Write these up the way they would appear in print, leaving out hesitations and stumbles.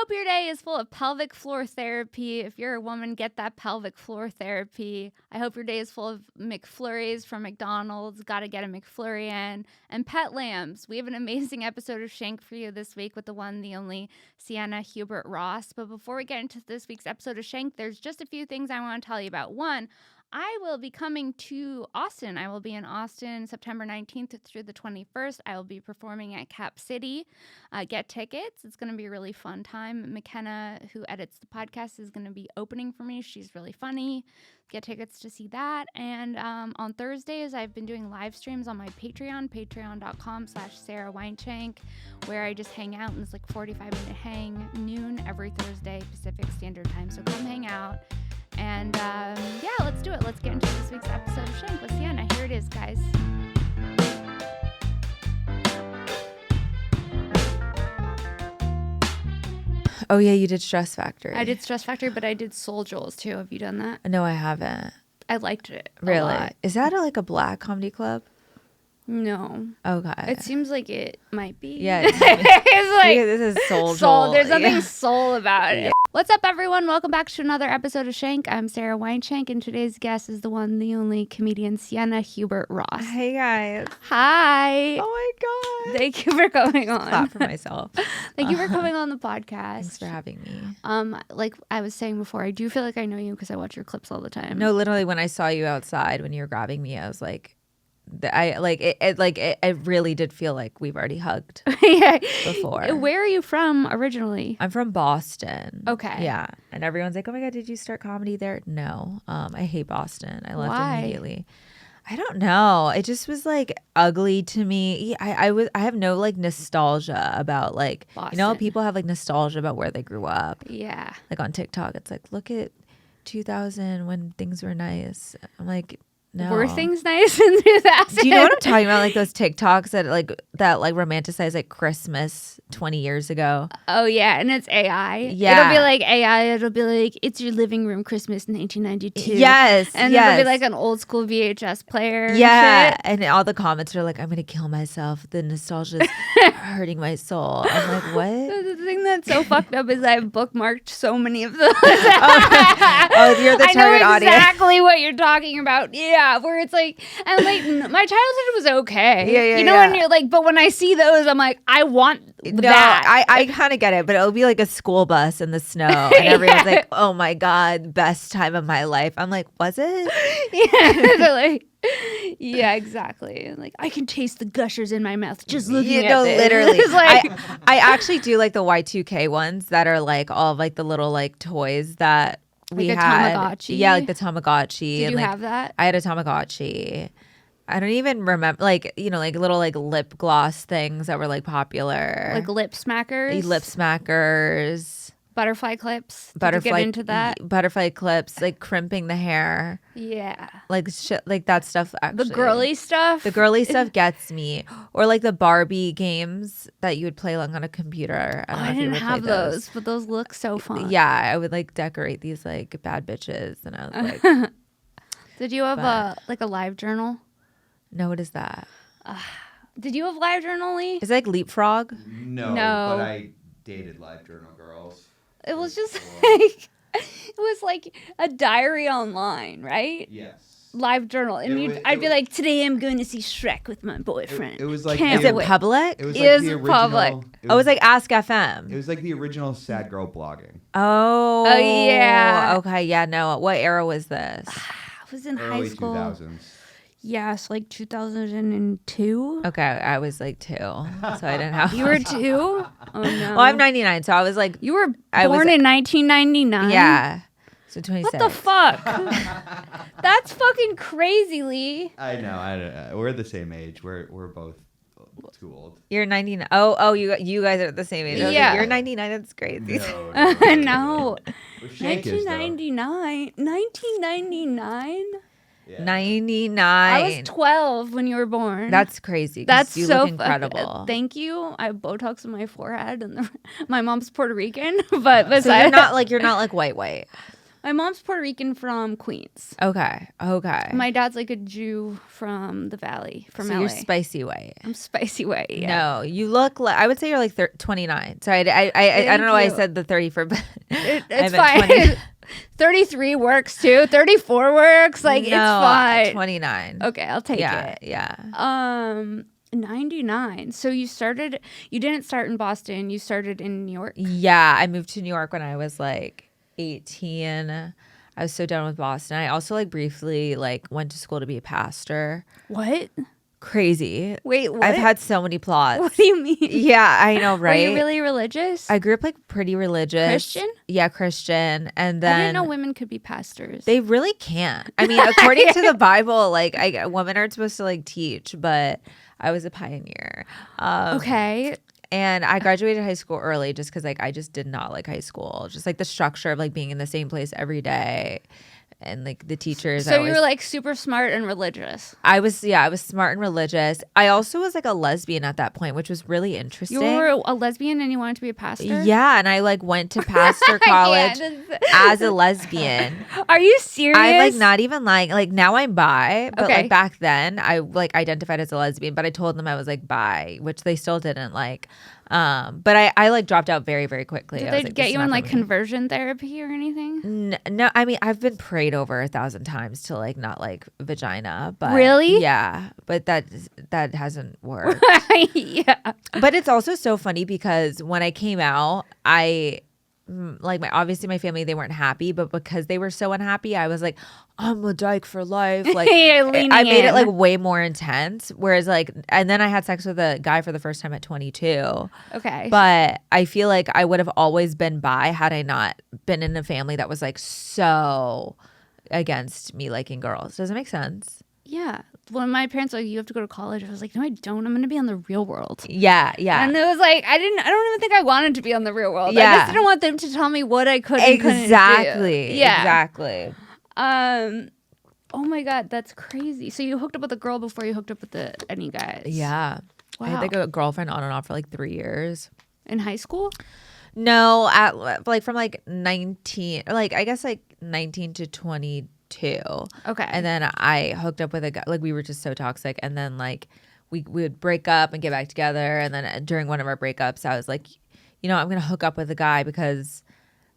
hope your day is full of pelvic floor therapy. If you're a woman, get that pelvic floor therapy. I hope your day is full of McFlurries from McDonald's. Got to get a McFlurry in. And pet lambs. We have an amazing episode of Shenk for you this week with the one, the only Sienna Hubert-Ross. But before we get into this week's episode of Shenk, there's just a few things I want to tell you about. One, I will be coming to Austin. I will be in Austin September 19th through the 21st. I will be performing at Cap City. Get tickets. It's going to be a really fun time. McKenna, who edits the podcast, is going to be opening for me. She's really funny. Get tickets to see that. And on Thursdays, I've been doing live streams on my Patreon, patreon.com/Sara Weinshenk, where I just hang out, and it's like 45-minute hang, noon every Thursday, Pacific Standard Time. So come hang out. And yeah, let's do it. Let's get into this week's episode of Shenk with Sienna. Here it is, guys. Oh, yeah, you did Stress Factory. I did Stress Factory, but I did Soul Jewels too. Have you done that? No, I haven't. I liked it a Really? lot. Is that like a black comedy club? No. Okay. It seems like it might be. Yeah. It's like this is Soul soul. Jewel. There's nothing Yeah. soul about it. What's up, everyone? Welcome back to another episode of Shenk. I'm Sara Weinshenk, and today's guest is the one, the only comedian, Sienna Hubert-Ross. Hey, guys. Hi. Oh, my God. Thank you for coming on. Clap for myself. Thank you for coming on the podcast. Thanks for having me. Like I was saying before, I do feel like I know you because I watch your clips all the time. No, literally, when I saw you outside when you were grabbing me, I was like, it really did feel like we've already hugged Yeah. before. Where are you from originally? I'm from Boston. Okay. Yeah. And everyone's like, oh my God, did you start comedy there? No. I hate Boston. I left Why? immediately. I don't know. It just was like ugly to me. I have no like nostalgia about like, Boston. you know, people have like nostalgia about where they grew up. Yeah. Like on TikTok, it's like, look at 2000 when things were nice. I'm like, no. Were things nice in 2000? Do you know what I'm talking about? Like those TikToks that romanticize like Christmas 20 years ago. Oh yeah, and it's AI. Yeah. It'll be like AI. It'll be like, it's your living room Christmas 1992. Yes. And yes. it'll be like an old school VHS player. and Yeah. shit. And all the comments are like, I'm gonna kill myself. The nostalgia is hurting my soul. I'm like, what? The thing that's so fucked up is I've bookmarked so many of those. Oh, you're the I know target audience. exactly what you're talking about. Yeah, where it's like, and like my childhood was okay. Yeah, You know, when you're like, but when I see those, I'm like, I want that. I kind of get it, but it'll be like a school bus in the snow, and everyone's like, "Oh my God, best time of my life." I'm like, "Was it?" Yeah, they're like, yeah, exactly. And like, I can taste the gushers in my mouth just looking at this. Literally. It's like, I actually do like the Y2K ones that are like all of like the little like toys that we Like a had. Tamagotchi? Yeah, like the Tamagotchi. did and you like, have that? I had a Tamagotchi. I don't even remember, like, you know, like little like lip gloss things that were like popular. Like lip smackers? Lip smackers. Butterfly clips? Did you get into that? Butterfly clips, like crimping the hair. Yeah. Like shit, like that stuff actually. The girly stuff? The girly stuff gets me. Or like the Barbie games that you would play like on a computer. I don't know I if you didn't ever have played those, but those look so fun. Yeah, I would like decorate these like bad bitches, and I was like, Did you have a live journal? no, what is that? Did you have live journal, Lee? Is it like Leapfrog? No, No. but I dated live journal girls. It was just like, it was like a diary online, right? Yes. Live journal. And I'd be was- like, today I'm going to see Shrek with my boyfriend. It was like Can't Is it wait. public? It was It like is the original. public. Oh, it was like Ask FM. It was like the original sad girl blogging. Oh. Oh, yeah. Okay, yeah, no. What era was this? I was in high Early school. 2000s. Yeah, it's like 2002. Okay, I was like 2, so I didn't have. You were 2? Oh, no. Well, I'm 99, so I was like, You were I was- born in 1999? yeah. So 26. What the fuck? That's fucking crazy, Lee. I know. We're the same age. We're both too old. You're 99. Oh, you guys are the same age. I was like, Yeah. you're 99. That's crazy. No. Well, Shenk is, though. 1999? 1999? Yeah. 99. I was 12 when you were born. That's crazy. 'cause That's you so look incredible. Thank you. I have Botox in my forehead, and my mom's Puerto Rican. But besides, So you're not like white. My mom's Puerto Rican from Queens. Okay. My dad's like a Jew from the Valley, from So LA. you're spicy white. I'm spicy white. Yeah. No, you look like, I would say you're like 29. Sorry, I don't know why I said the 30 for, but it's fine. 33 works too. 34 works. Like, it's fine. 29. Okay, I'll take it. Yeah. 99. So you didn't start in Boston. You started in New York. Yeah, I moved to New York when I was like 18. I was so done with Boston. I also like briefly like went to school to be a pastor. What? Crazy. Wait, what? I've had so many plots. What do you mean? Yeah, I know, right? Were you really religious? I grew up like pretty religious. Christian? Yeah, Christian. And then I didn't know women could be pastors. they really can't. I mean, according to the Bible, like women aren't supposed to like teach, but I was a pioneer. Okay. And I graduated high school early just because like I just did not like high school. Just like the structure of like being in the same place every day. And like the teachers. So you were like super smart and religious. I was smart and religious. I also was like a lesbian at that point, which was really interesting. You were a lesbian and you wanted to be a pastor? Yeah, and I like went to pastor college as a lesbian. Are you serious? I like not even like now I'm bi, but Okay. like back then I like identified as a lesbian, but I told them I was like bi, which they still didn't like. But I like dropped out very, very quickly. Did I they was like, get this you is in not like for me. conversion therapy or anything? No, I mean I've been prayed over 1,000 times to like not like vagina, but Really? yeah, but that hasn't worked. Yeah. But it's also so funny because when I came out, like obviously my family, they weren't happy, but because they were so unhappy, I was like, I'm a dyke for life. Like Leaning I made it in. like way more intense. Whereas like, and then I had sex with a guy for the first time at 22. Okay. But I feel like I would have always been bi had I not been in a family that was like so against me liking girls. Does it make sense? Yeah. When my parents were like, you have to go to college, I was like, no, I don't. I'm going to be on the real world. Yeah. And it was like, I don't even think I wanted to be on the real world. I Yeah. just didn't want them to tell me what I could and couldn't do. Exactly. Yeah. Exactly. Oh my God, that's crazy. So you hooked up with a girl before you hooked up with any guys? Yeah. Wow. I had like a girlfriend on and off for like 3 years. In high school? No, at like from like 19, like I guess like 19 to 22. Okay. And then I hooked up with a guy, like we were just so toxic. And then like we would break up and get back together. And then during one of our breakups, I was like, you know, I'm going to hook up with a guy because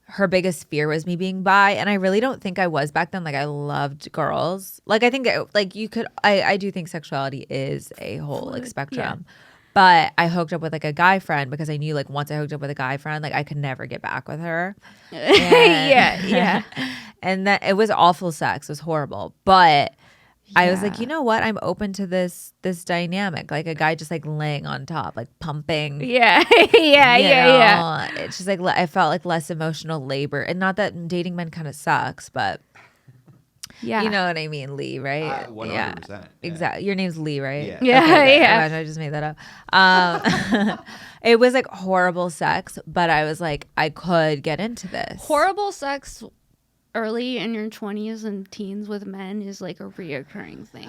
her biggest fear was me being bi. And I really don't think I was back then. Like I loved girls. Like I think like you could, I do think sexuality is a whole like spectrum. Yeah. But I hooked up with like a guy friend because I knew like once I hooked up with a guy friend, like I could never get back with her. Yeah. And that it was awful sex. It was horrible. But I was like, you know what? I'm open to this dynamic. Like a guy just like laying on top, like pumping. Yeah. Yeah. It's just like I felt like less emotional labor. And not that dating men kind of sucks, but Yeah. you know what I mean, Lee, right? 100%. Yeah. Exactly. Your name's Lee, right? Yeah. Yeah, Okay, yeah. Imagine I just made that up. It was like horrible sex, but I was like, I could get into this. Horrible sex early in your 20s and teens with men is like a reoccurring thing.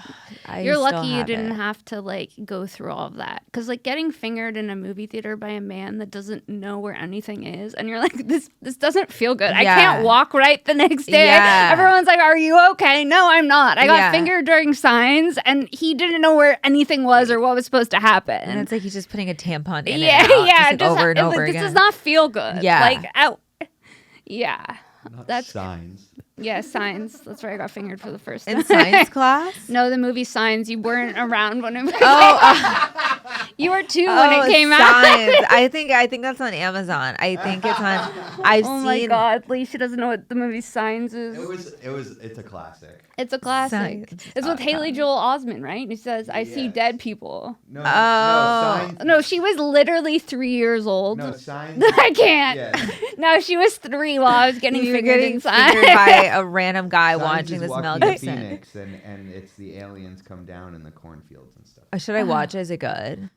You're lucky you didn't have to like go through all of that, because like getting fingered in a movie theater by a man that doesn't know where anything is, and you're like, this doesn't feel good. I can't walk right the next day. Yeah. Everyone's like, are you okay? No, I'm not. I got Yeah. fingered during Signs, and he didn't know where anything was or what was supposed to happen. And it's like he's just putting a tampon in yeah, and out, yeah, just, like, over and over this again. does not feel good. Yeah. Like, ow. Yeah. Not That's- signs. Yeah, Signs. That's where I got fingered for the first time. In science class? No, the movie Signs. You weren't around when it was. You were 2 when it came out. Science. I think that's on Amazon. I think it's on. I've Oh seen. my God, Lee, she doesn't know what the movie Signs is. It's a classic. It's a classic. Science. It's with Haley Joel Osment, right? And he says, "I see Yes. dead people." No, Oh. signs. No, she was literally 3 years old. No, signs. I can't. Yeah. No, she was 3 while I was getting You were fingered getting in Signs. fingered by a random guy Signs watching is this Mel Joaquin Gibson. Phoenix, and it's the aliens come down in the cornfields and stuff. Should I watch it? Is it good?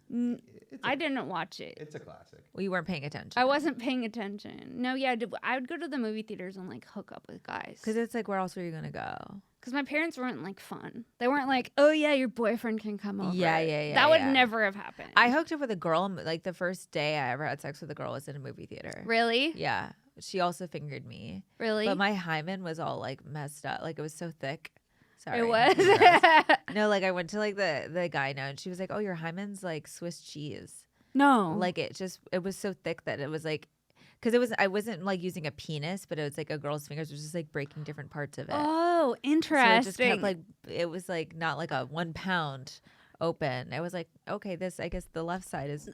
I didn't watch it. It's a classic. Well, you weren't paying attention. I wasn't paying attention. No, yeah, I would go to the movie theaters and like hook up with guys. Because it's like, where else were you gonna go? Because my parents weren't like fun. They weren't like, oh yeah, your boyfriend can come over. Yeah, That would yeah. never have happened. I hooked up with a girl. Like the first day I ever had sex with a girl was in a movie theater. Really? Yeah. She also fingered me. Really? But my hymen was all like messed up. Like it was so thick. Sorry. It was. Gross. No, like I went to like the gyno and she was like, "Oh, your hymen's like Swiss cheese." No. Like it was so thick that it was like, because I wasn't like using a penis, but it was like a girl's fingers was just like breaking different parts of it. Oh, So interesting. it just kept like, it was like not like a 1 pound open. It was like, okay, this, I guess the left side is,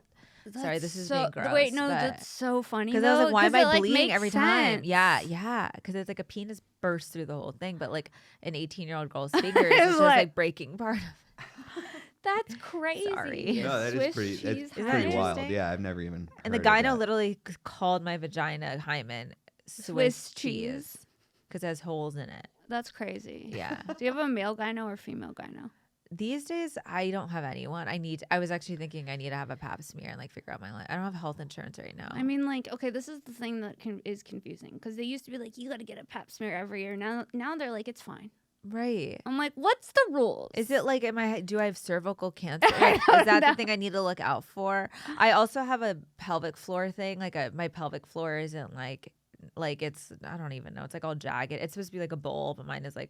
sorry, this is being gross. Wait, no, that's so funny. Because I was like, why am I bleeding makes every time? sense. Yeah. Because it's like a penis burst through the whole thing, but like an 18-year-old girl's fingers is just like breaking part of it. That's crazy. Sorry. No, that is pretty. It's pretty wild. Yeah, I've never even. And the gyno literally called my vagina hymen Swiss cheese because it has holes in it. That's crazy. Yeah. Do you have a male gyno or female gyno? These days, I don't have anyone. I was actually thinking I need to have a pap smear and like figure out my life. I don't have health insurance right now. I mean, like, okay, this is the thing that is confusing because they used to be like, you got to get a pap smear every year. Now they're like, it's fine. Right. I'm like, what's the rules? Is it like, do I have cervical cancer? Like, is that the thing I need to look out for? I also have a pelvic floor thing. Like my pelvic floor isn't like it's, I don't even know. It's like all jagged. It's supposed to be like a bowl, but mine is like.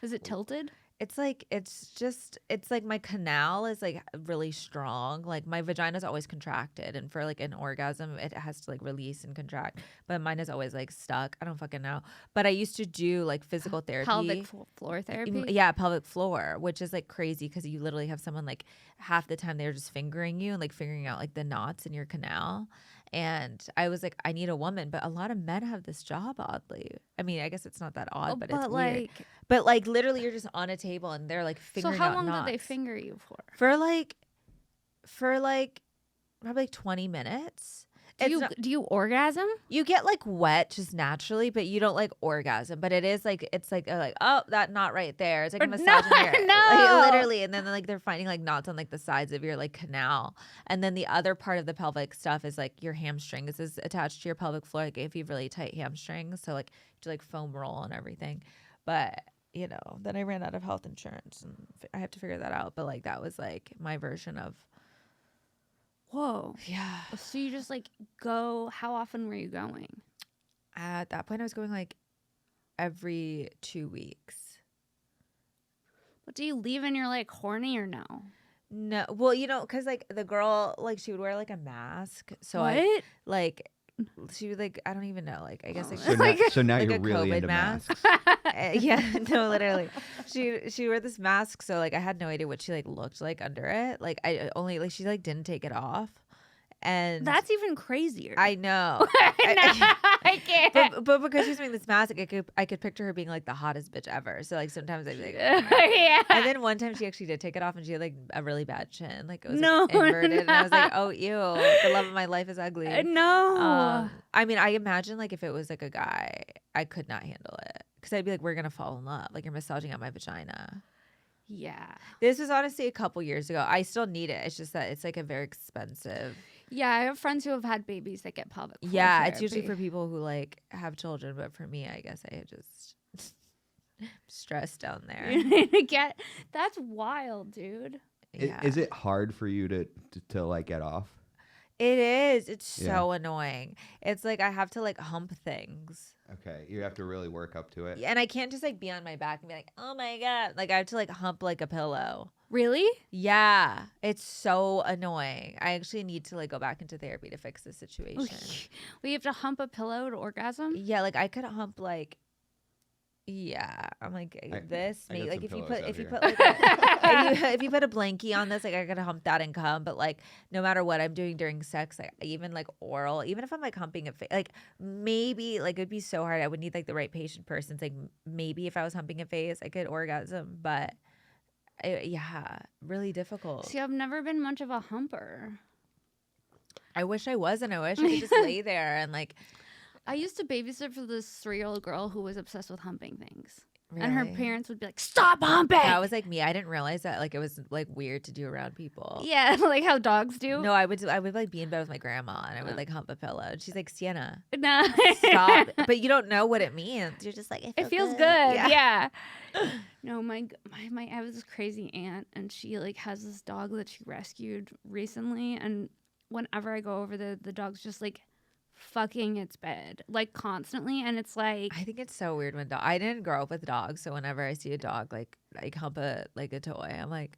Is it tilted? It's like, it's like my canal is like really strong. Like my vagina is always contracted. And for like an orgasm, it has to like release and contract. But mine is always like stuck. I don't fucking know. But I used to do like physical therapy. Pelvic floor therapy? Yeah, pelvic floor, which is like crazy because you literally have someone like half the time they're just fingering you and like figuring out like the knots in your canal. And I was like, I need a woman, but a lot of men have this job, oddly. I mean, I guess it's not that odd, but it's weird. But like literally you're just on a table and they're like fingering out knots. So how long did they finger you for? For like probably like 20 minutes. Do you orgasm? You get like wet just naturally, but you don't like orgasm. But it is like, it's like, oh, that knot right there. It's like a massage in your, like, literally. And then like they're finding like knots on like the sides of your like canal. And then the other part of the pelvic stuff is like your hamstring. This is attached to your pelvic floor. Like if you have really tight hamstrings, so like to like foam roll and everything. But you know, then I ran out of health insurance and I have to figure that out. But like that was like my version of. Whoa. Yeah. So you just like go, how often were you going? At that point I was going like every 2 weeks. But do you leave and you're like horny or no? No. Well, you know, because like the girl, like she would wear like a mask. So what? She would like, I don't even know. Like, I guess like, so now like you're really COVID into masks. Yeah, no, literally. She wore this mask, so like I had no idea what she like looked like under it. Like I only like she like didn't take it off. And that's even crazier. I know. I can't. But because she's wearing this mask, I could picture her being like the hottest bitch ever. So like sometimes I'd be like, yeah. And then one time she actually did take it off, and she had like a really bad chin, like it was like, inverted, and I was like, oh ew, the love of my life is ugly. No. I mean, I imagine like if it was like a guy, I could not handle it because I'd be like, we're gonna fall in love. Like you're massaging out my vagina. Yeah. This was honestly a couple years ago. I still need it. It's just that it's like a very expensive. Yeah, I have friends who have had babies that get pelvic floor Yeah, therapy. it's usually for people who like have children, but for me, I guess I just stressed down there. That's wild, dude. Yeah. Is it hard for you to like get off? It is. It's so annoying. It's like I have to like hump things. Okay, you have to really work up to it. And I can't just like be on my back and be like, oh my God. Like I have to like hump like a pillow. Really? Yeah. It's so annoying. I actually need to like go back into therapy to fix this situation. We have to hump a pillow to orgasm? Yeah, like I could hump like I'm like maybe like if you put like if you put a blankie on this, like I could hump that and come, but like no matter what I'm doing during sex, like even like oral, even if I'm like humping a face, like maybe like it'd be so hard. I would need like the right patient person. It's like maybe if I was humping a face, I could orgasm, but really difficult. See, I've never been much of a humper. I wish I was, and I wish I could just lay there and like. I used to babysit for this 3-year-old girl who was obsessed with humping things. Really? And her parents would be like, stop humping! That was like me. I didn't realize that like it was like weird to do around people. Yeah, like how dogs do. No, I would like be in bed with my grandma and I would like hump a pillow. And she's like, Sienna, nah. stop. But you don't know what it means. You're just like, it feels good. Yeah. No, I have this crazy aunt and she like has this dog that she rescued recently. And whenever I go over there, the dog's just like fucking its bed like constantly, and it's like I think it's so weird when I didn't grow up with dogs, so whenever I see a dog like hump a toy, I'm like,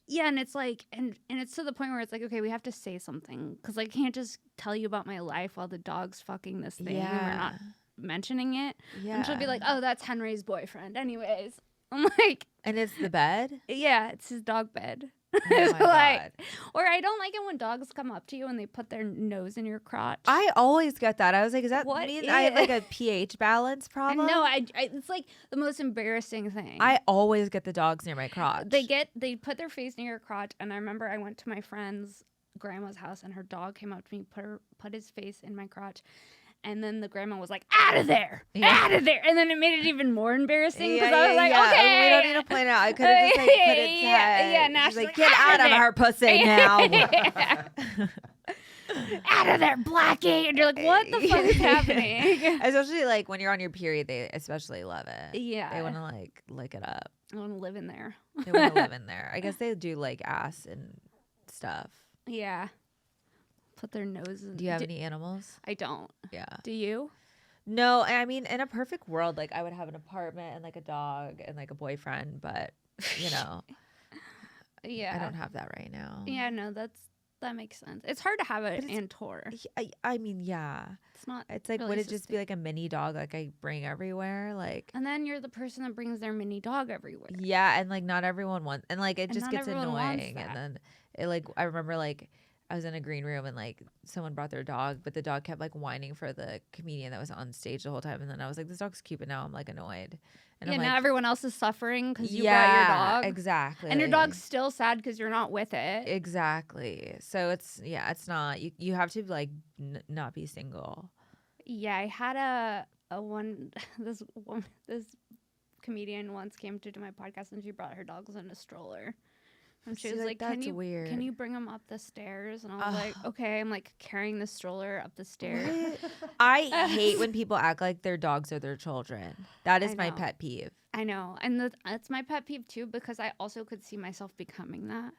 yeah, and it's like and it's to the point where it's like, okay, we have to say something because I can't just tell you about my life while the dog's fucking this thing and we're not mentioning it. Yeah. And she'll be like, oh, that's Henry's boyfriend. Anyways, I'm like, and it's the bed. yeah, it's his dog bed. Oh my God. Or I don't like it when dogs come up to you and they put their nose in your crotch. I always get that. I was like, is that What mean is- I have like a pH balance problem? No, I it's like the most embarrassing thing. I always get the dogs near my crotch. They put their face near your crotch, and I remember I went to my friend's grandma's house, and her dog came up to me, put his face in my crotch, and then the grandma was like, "Out of there, out of there!" And then it made it even more embarrassing because I was like, "Okay, we don't need to point it out. I could have just like put its head. yeah." Now She's she's like, like, get out of her pussy now. Out of there, Blackie! And you're like, "What the fuck is happening?" Especially like when you're on your period, they especially love it. Yeah, they want to like lick it up. I want to live in there. They want to live in there. I guess they do like ass and stuff. Yeah. Put their nose in. Do you have any animals? I don't. Yeah. Do you? No, I mean, in a perfect world, like I would have an apartment and like a dog and like a boyfriend, but you know, yeah, I don't have that right now. Yeah, no, that makes sense. It's hard to have it and tour. I mean, yeah. It's not. It's like, really would it just be like a mini dog like I bring everywhere? Like, and then you're the person that brings their mini dog everywhere. yeah, and like not everyone wants, and like it And just not gets everyone wants annoying. that. And then it like I remember like I was in a green room and like someone brought their dog, but the dog kept like whining for the comedian that was on stage the whole time. And then I was like, this dog's cute, but now I'm like annoyed. And Yeah, I'm now like, everyone else is suffering because you brought your dog. Exactly. And your dog's still sad because you're not with it. Exactly. So it's not, you have to like not be single. Yeah, I had this comedian once came to do my podcast and she brought her dogs in a stroller. And she was like, that's weird. Can you bring them up the stairs? And I was like, okay. I'm like carrying the stroller up the stairs. I hate when people act like their dogs are their children. That is I my know. pet peeve. I know. And that's my pet peeve too, because I also could see myself becoming that.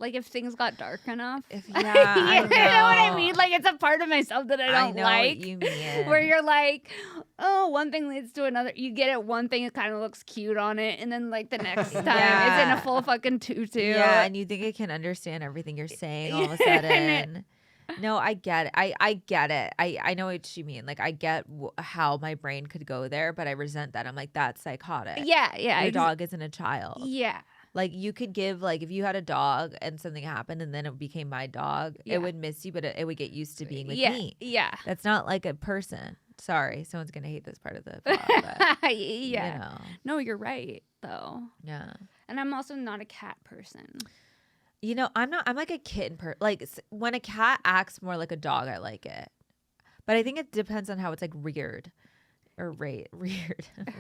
Like if things got dark enough. I You know what I mean? Like it's a part of myself that I don't know like. what you mean. Where you're like, oh, one thing leads to another. You get it one thing, it kind of looks cute on it, and then like the next time it's in a full fucking tutu. Yeah, and you think it can understand everything you're saying all of a sudden. No, I get it. I get it. I know what you mean. Like I get how my brain could go there, but I resent that. I'm like, that's psychotic. Yeah. Your dog isn't a child. Yeah. Like you could give, like if you had a dog and something happened and then it became my dog, it would miss you, but it would get used to being with me. Yeah. That's not like a person. Sorry, someone's gonna hate this part of the pod, but, yeah. You know. No, you're right though. Yeah. And I'm also not a cat person. You know, I'm like a kitten like when a cat acts more like a dog, I like it. But I think it depends on how it's like reared. Or reared.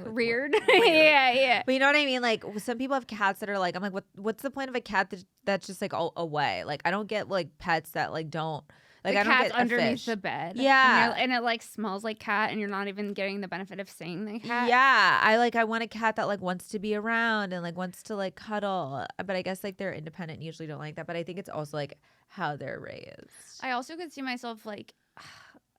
Reared? Yeah. But you know what I mean? Like some people have cats that are like, I'm like, what's the point of a cat that's just like all away? Like I don't get like pets that like don't like the I don't cat's get underneath a fish. the bed. Yeah. And it like smells like cat and you're not even getting the benefit of saying the cat. Yeah. I want a cat that like wants to be around and like wants to like cuddle. But I guess like they're independent and usually don't like that. But I think it's also like how they're raised. I also could see myself like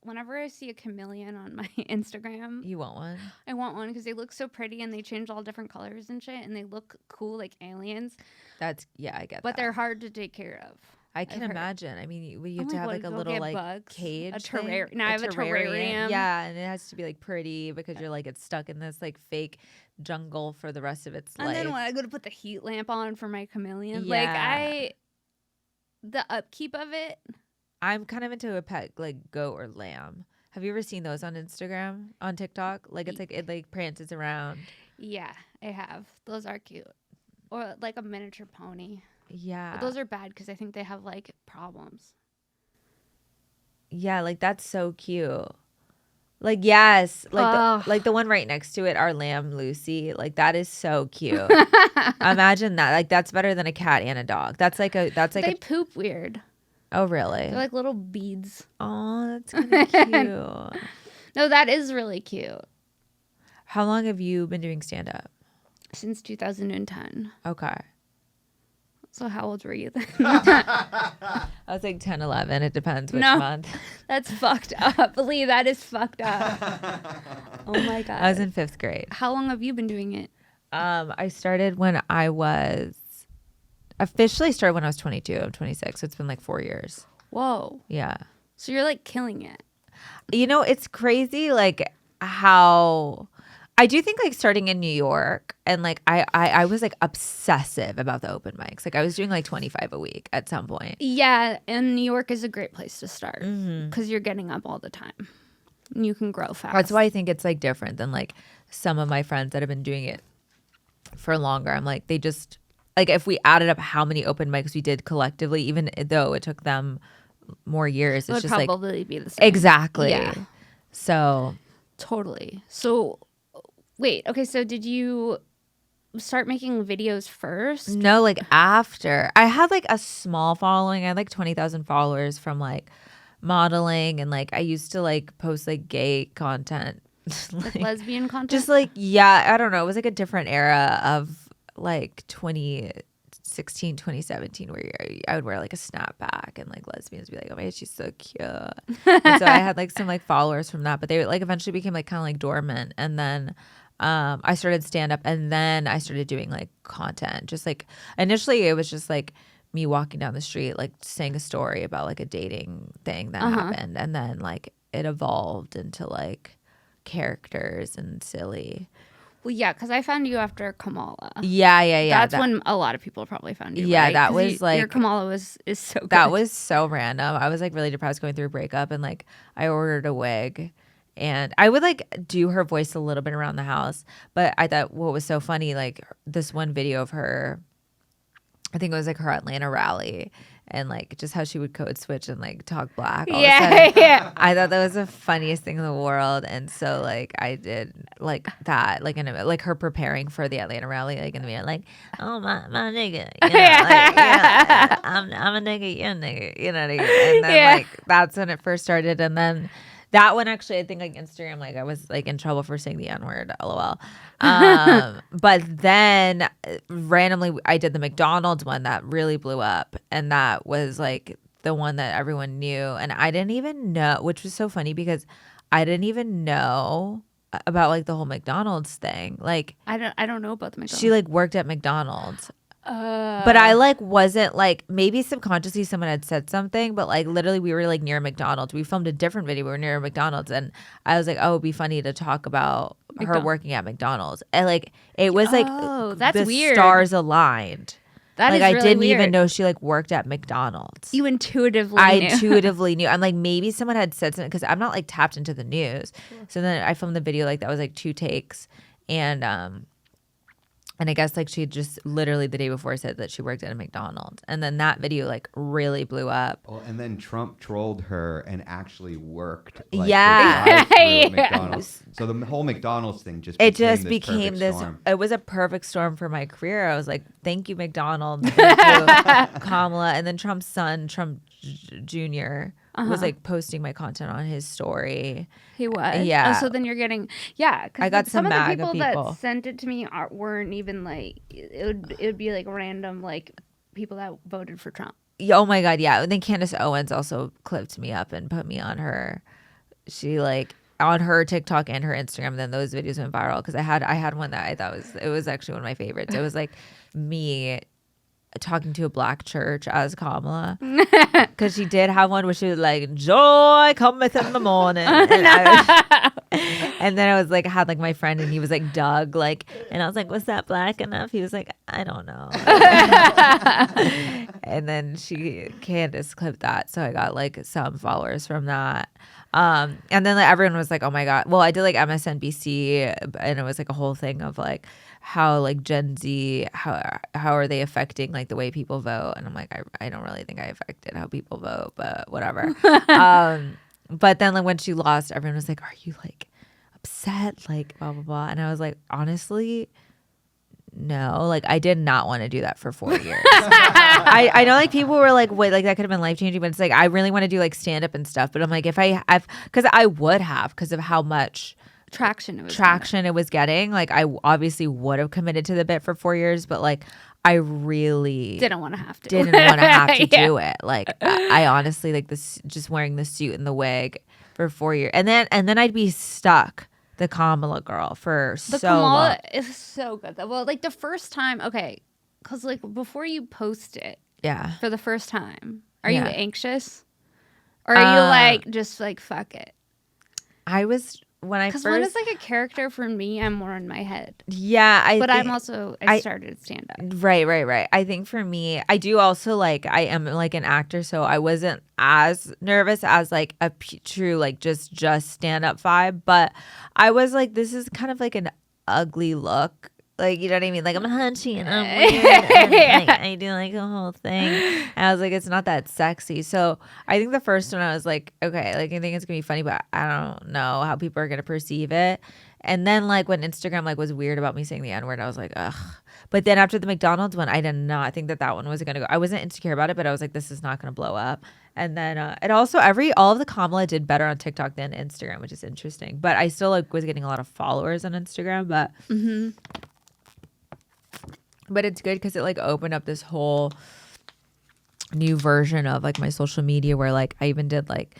whenever I see a chameleon on my Instagram. You want one? I want one because they look so pretty and they change all different colors and shit and they look cool like aliens. I get that. But they're hard to take care of. I can imagine. I mean, you have to have like a go little get like bugs, cage. a terrarium. Now I have a terrarium. Yeah, and it has to be like pretty because you're like it's stuck in this like fake jungle for the rest of its life. And then when I go to put the heat lamp on for my chameleon, the upkeep of it. I'm kind of into a pet like goat or lamb. Have you ever seen those on Instagram, on TikTok? Like it's like it like prances around. Yeah, I have. Those are cute. Or like a miniature pony. Yeah. But those are bad because I think they have like problems. Yeah, like that's so cute. Like yes, like the one right next to it, our lamb Lucy. Like that is so cute. Imagine that. Like that's better than a cat and a dog. They poop weird. Oh really? They're like little beads. Oh, that's kind of cute. No, that is really cute. How long have you been doing stand up? Since 2010. Okay. So how old were you then? I was like 10, 11. It depends which month. That's fucked up. Lee, that is fucked up. Oh my God. I was in 5th grade. How long have you been doing it? I started when I was officially started when I was 22. I'm 26. So it's been like 4 years. Whoa. Yeah. So you're like killing it. You know, it's crazy like how I do think like starting in New York and like I was like obsessive about the open mics. Like I was doing like 25 a week at some point. Yeah, and New York is a great place to start because you're getting up all the time. You can grow fast. That's why I think it's like different than like some of my friends that have been doing it for longer. I'm like, they just like if we added up how many open mics we did collectively, even though it took them more years, it it's would just like probably be the same. exactly. Yeah. So Totally. So wait, okay, so did you start making videos first? no, like after I had like a small following. I had like 20,000 followers from like modeling, and like I used to like post like gay content. Like lesbian content? Just like, yeah, I don't know. It was like a different era of like 2016, 2017 where I would wear like a snapback and like lesbians would be like, oh my God, she's so cute. And so I had like some like followers from that, but they like eventually became like kind of like dormant. And then I started stand up, and then I started doing like content. Just like initially it was just like me walking down the street, like saying a story about like a dating thing that happened. And then like it evolved into like characters and silly. Well, yeah, because I found you after Kamala. Yeah. That's when a lot of people probably found you. Yeah, right? that 'Cause was like your Kamala is so good. that was so random. I was like really depressed going through a breakup, and like I ordered a wig, and I would like do her voice a little bit around the house. But I thought what was so funny, like this one video of her, I think it was like her Atlanta rally, and like just how she would code switch and like talk black. All of a sudden. Yeah. I thought that was the funniest thing in the world, and so like I did like that, like in a, like her preparing for the Atlanta rally, like in the mirror, like, oh my nigga, you know, like, yeah, I'm a nigga, you're a nigga, you know what I mean? And then like that's when it first started, and then that one actually, I think like Instagram, like I was like in trouble for saying the N-word, lol. But then randomly I did the McDonald's one that really blew up, and that was like the one that everyone knew, and I didn't even know, which was so funny because I didn't even know about like the whole McDonald's thing. Like I don't know about the McDonald's. she like worked at McDonald's. But I like wasn't like, maybe subconsciously someone had said something, but like literally we were like near McDonald's. We filmed a different video. We were near McDonald's, and I was like, oh, it'd be funny to talk about her working at McDonald's. And like it was like that's the weird. stars aligned. That like is I really didn't weird. even know she like worked at McDonald's. You intuitively I knew. intuitively knew. I'm like, maybe someone had said something because I'm not like tapped into the news. So then I filmed the video, like that was like 2 takes, and I guess like she just literally the day before said that she worked at a McDonald's. And then that video like really blew up. Well, and then Trump trolled her and actually worked. Like, Yeah. the drive-thru at McDonald's. So the whole McDonald's thing just became this storm. it was a perfect storm for my career. I was like, thank you, McDonald's. Thank you, Kamala. And then Trump's son, Trump Jr., was like posting my content on his story. He was. Yeah. Oh, so then you're getting Cause I got some of the MAGA people people. that sent it to me weren't even like it would be like random like people that voted for Trump. Oh my God, yeah. And then Candace Owens also clipped me up and put me on her. She like on her TikTok and her Instagram. Then those videos went viral because I had one that I thought was actually one of my favorites. It was like me talking to a black church as Kamala, because she did have one where she was like, joy cometh in the morning, and, and then I was like, had like my friend, and he was like Doug, like, and I was like, was that black enough? He was like, I don't know. And then Candace clipped that, so I got like some followers from that. And then like everyone was like, oh my God. Well, I did like MSNBC, and it was like a whole thing of like how like Gen Z, how are they affecting like the way people vote? And I'm like, I don't really think I affected how people vote, but whatever. But then like when she lost, everyone was like, are you like upset? Like blah, blah, blah. And I was like, honestly, no, like I did not want to do that for 4 years. I know like people were like, wait, like that could have been life changing, but it's like I really want to do like stand up and stuff. But I'm like, because I would have, because of how much traction it was getting, like I obviously would have committed to the bit for 4 years, but like I really Didn't want to have to. didn't want to have to do it. Like I honestly like this, just wearing the suit and the wig for 4 years, and then I'd be stuck the Kamala girl for The so Kamala long. is so good. Well, like the first time, okay, because like before you post it Yeah. for the first time, are you Yeah. anxious? Or are you like just like fuck it? I was when I Because first when it's like a character for me, I'm more in my head. yeah, But think, I'm also I started stand up. Right. I think for me, I do also like I am like an actor, so I wasn't as nervous as like a true like just stand up vibe. But I was like, this is kind of like an ugly look. Like, you know what I mean? Like, I'm hunchy and I'm weird. And, like, I do like a whole thing. And I was like, it's not that sexy. So I think the first one I was like, okay, like I think it's gonna be funny, but I don't know how people are gonna perceive it. And then like when Instagram like was weird about me saying the N-word, I was like, ugh. But then after the McDonald's one, I did not think that one was gonna go. I wasn't insecure about it, but I was like, this is not gonna blow up. And then it also all of the Kamala did better on TikTok than Instagram, which is interesting. But I still like was getting a lot of followers on Instagram, but. Mm-hmm. But it's good because it like opened up this whole new version of like my social media where like I even did like,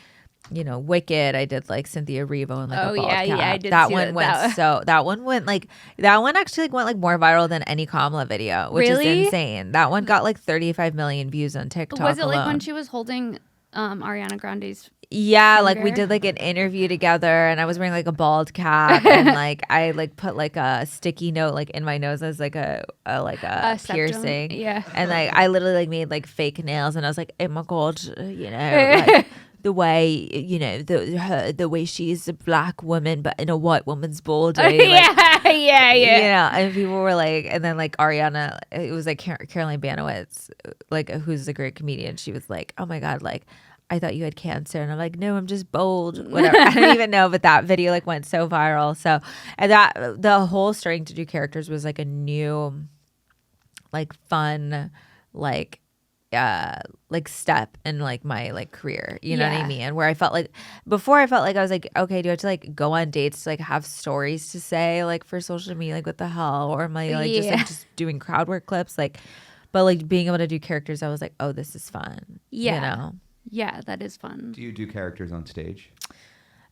you know, Wicked. I did like Cynthia Erivo and like a bald cap. I did that see one went that one went like that one actually like went like more viral than any Kamala video, which Really? is insane. That one got like 35 million views on TikTok. Was it like when alone. she was holding Ariana Grande's? Yeah, like we finger? did like an interview together, and I was wearing like a bald cap, and like I like put like a sticky note like in my nose as like a septum? piercing, Yeah. and like I literally like made like fake nails, and I was like, oh my god, you know, like the way you know the way she's a black woman but in a white woman's body, like, yeah. you know, and people were like, and then like Ariana, it was like Caroline Banowitz, like who's a great comedian, she was like, oh my god, like I thought you had cancer, and I'm like, no, I'm just bold, whatever. I don't even know, but that video like went so viral. So, and that the whole starting to do characters was like a new, like fun, like step in like my like career, you know what I mean? Where I felt like before I felt like I was like, okay, do I have to like go on dates to like have stories to say like for social media, like what the hell, or am I like just doing crowd work clips, like, but like being able to do characters, I was like, oh, this is fun, you know. Yeah, that is fun. Do you do characters on stage?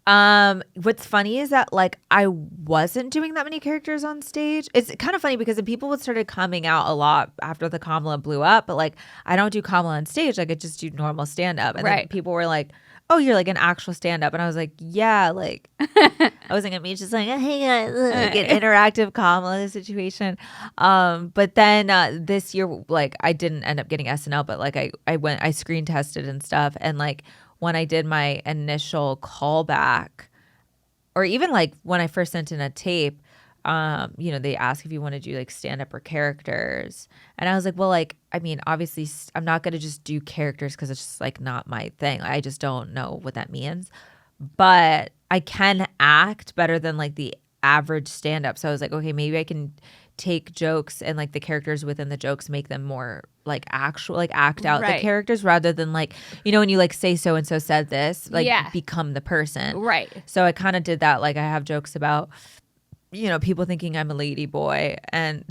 What's funny is that like I wasn't doing that many characters on stage. It's kind of funny because the people started coming out a lot after the Kamala blew up, but like I don't do Kamala on stage. Like I just do normal stand up, and then people were like, "Oh, you're like an actual stand up," and I was like, "Yeah." Like I wasn't gonna be just like, "Hey guys," like an interactive Kamala situation. But then this year, like I didn't end up getting SNL, but like I screen tested and stuff, and like. When I did my initial callback, or even like when I first sent in a tape, you know, they ask if you want to do like stand up or characters. And I was like, well, like, I mean, obviously I'm not going to just do characters because it's just like not my thing. I just don't know what that means. But I can act better than like the average stand up. So I was like, okay, maybe I can take jokes and like the characters within the jokes, make them more like actual, like act out the characters rather than like, you know, when you like say so and so said this, like become the person. Right. So I kind of did that. Like I have jokes about, you know, people thinking I'm a lady boy, and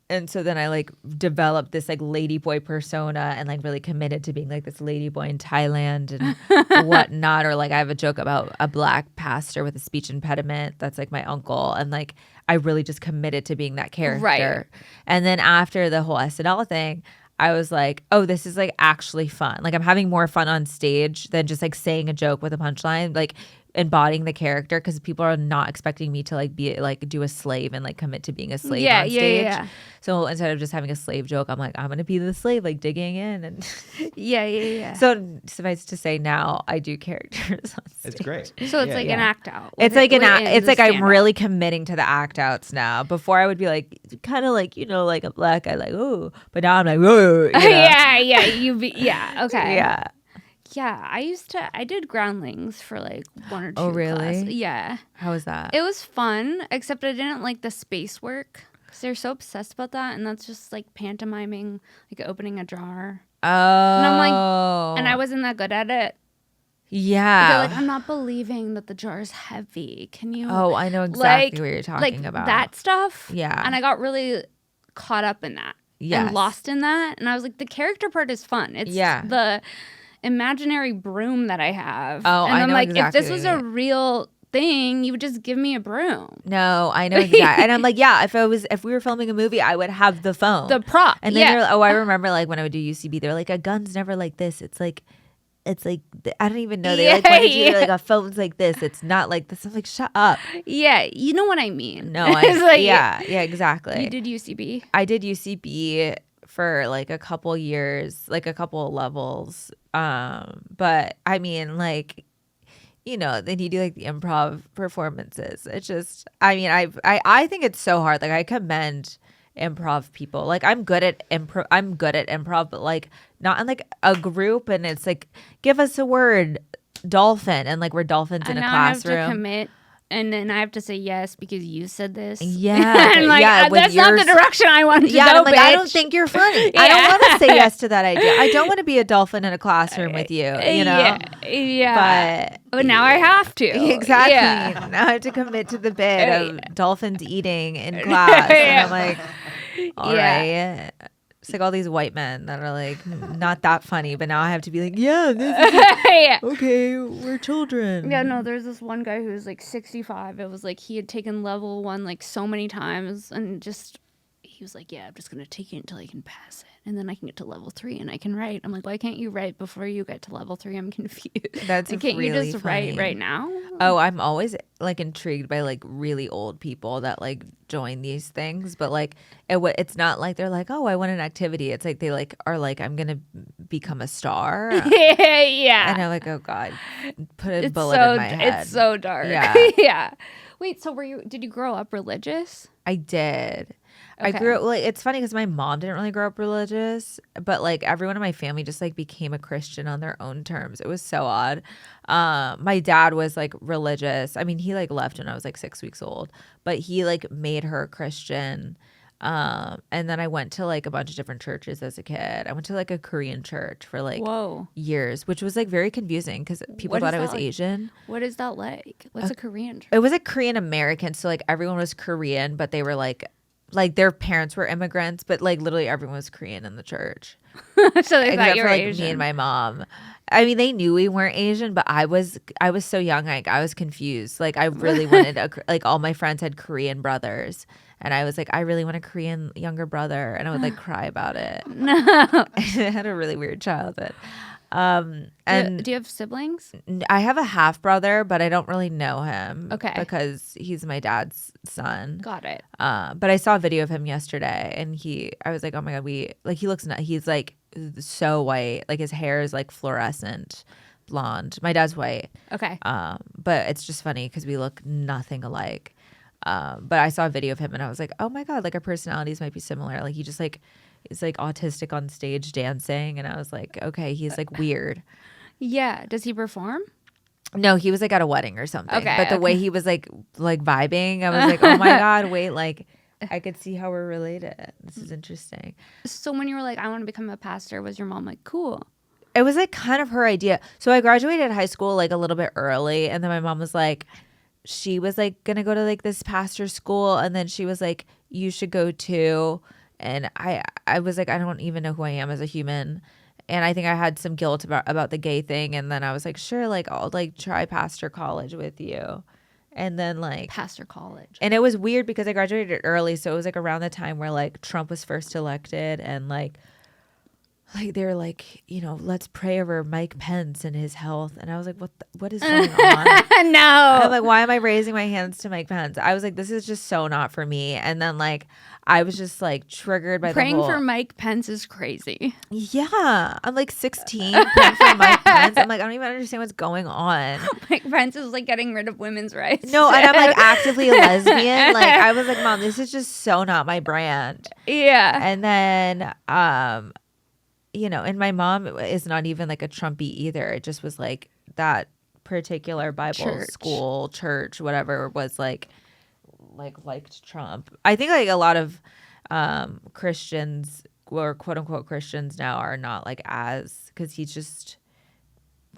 and so then I like developed this like lady boy persona and like really committed to being like this lady boy in Thailand and whatnot. Or like I have a joke about a black pastor with a speech impediment that's like my uncle, and like I really just committed to being that character. Right. And then after the whole SNL thing, I was like, oh, this is like actually fun. Like I'm having more fun on stage than just like saying a joke with a punchline, like embodying the character, because people are not expecting me to like be like do a slave and like commit to being a slave on stage. Yeah. So instead of just having a slave joke, I'm like, I'm gonna be the slave, like digging in and yeah. So suffice to say, now I do characters on stage. It's great. So it's like an act out. It's like it's like I'm really committing to the act outs now. Before I would be like kind of like, you know, like a black guy, like, oh, but now I'm like, whoa, you know? Okay. Yeah, I did groundlings for like 1 or 2 Oh, really? classes. Yeah. How was that? It was fun, except I didn't like the space work because they're so obsessed about that, and that's just like pantomiming, like opening a jar. Oh. And I'm like, and I wasn't that good at it. Yeah. They're like, I'm not believing that the jar is heavy. Can you? Oh, I know exactly what you're talking about. That stuff. Yeah. And I got really caught up in that Yes. and lost in that. And I was like, the character part is fun. It's the imaginary broom that I have. Oh, and I I'm know like, exactly if this was a real thing, you would just give me a broom. No, I know exactly. And I'm like, yeah, if we were filming a movie, I would have the phone. The prop. And then I remember like when I would do UCB, they're like, a gun's never like this. It's like I don't even know. They like wanted you like a phone's like this. It's not like this. I'm like, shut up. Yeah, you know what I mean. No, yeah, exactly. You did UCB. I did UCB for like a couple years, like a couple levels. But I mean, like, you know, then you do like the improv performances. It's just, I mean, I think it's so hard. Like I commend improv people. Like I'm good at improv, but like not in like a group. And it's like, give us a word, dolphin, and like we're dolphins in a classroom. I have to commit, and then I have to say yes because you said this. Yeah, and like that's not the direction I wanted to go. I'm like, bitch. I don't think you're funny. I don't want to say yes to that idea. I don't want to be a dolphin in a classroom with you. You know. Yeah. But now I have to. Exactly. Yeah. Now I have to commit to the bit of dolphins eating in class. And I'm like, all right. It's like all these white men that are like, not that funny, but now I have to be like, yeah, this is okay, we're children. Yeah, no, there's this one guy who was like 65. It was like he had taken level 1 like so many times, and just he was like, yeah, I'm just gonna take it until I can pass it, and then I can get to level 3 and I can write. I'm like, why can't you write before you get to level 3? I'm confused. That's like, can't really you just funny. write right now? Oh, I'm always like intrigued by like really old people that like join these things, but like it's not like they're like, oh, I want an activity. It's like they like are like, I'm gonna become a star. Yeah. And I'm like, oh god, put a bullet in my head. It's so dark. Yeah. Yeah. Wait, so did you grow up religious? I did. Okay. I grew up like, it's funny because my mom didn't really grow up religious, but like everyone in my family just like became a Christian on their own terms. It was so odd. My dad was like religious. I mean, he like left when I was like 6 weeks old, but he like made her a Christian. And then I went to like a bunch of different churches as a kid. I went to like a Korean church for like years, which was like very confusing because people thought I was Asian. What is that like? What's a Korean church? It was a Korean American. So like everyone was Korean, but they were like their parents were immigrants, but like literally everyone was Korean in the church. So they thought you were like Asian. Me and my mom. I mean, they knew we weren't Asian, but I was so young, like I was confused. Like I really wanted like all my friends had Korean brothers, and I was like, I really want a Korean younger brother, and I would like cry about it. No. I had a really weird childhood. And do you have siblings? I have a half brother, but I don't really know him. Okay. Because he's my dad's son. Got it. But I saw a video of him yesterday, and I was like, oh my god, he looks he's like so white, like his hair is like fluorescent blonde. My dad's white. Okay. But it's just funny because we look nothing alike. But I saw a video of him, and I was like, oh my god, like our personalities might be similar. Like he just like is like autistic on stage dancing, and I was like, okay, he's like weird. Yeah. Does he perform? No, he was like at a wedding or something. Okay, but the way he was like vibing, I was like, oh my god, wait, like I could see how we're related. This is interesting. So when you were like, I want to become a pastor, was your mom like, cool? It was like kind of her idea. So I graduated high school like a little bit early, and then my mom was like, she was like gonna go to like this pastor school, and then she was like, you should go too. And I was like, I don't even know who I am as a human. And I think I had some guilt about the gay thing. And then I was like, sure, like I'll like try pastor college with you. And then like pastor college. And it was weird because I graduated early. So it was like around the time where like Trump was first elected, and like they were like, you know, let's pray over Mike Pence and his health. And I was like, what is going on? No. I'm like, why am I raising my hands to Mike Pence? I was like, this is just so not for me. And then like I was just like triggered by praying the whole... for Mike Pence is crazy. Yeah. I'm like 16 praying for Mike Pence. I'm like, I don't even understand what's going on. Mike Pence is like getting rid of women's rights. No, and I'm like actively a lesbian. Like I was like, Mom, this is just so not my brand. Yeah. And then you know, and my mom is not even like a Trumpy either. It just was like that particular Bible school, church, whatever, was like liked Trump. I think like a lot of Christians or quote unquote Christians now are not like as, because he's just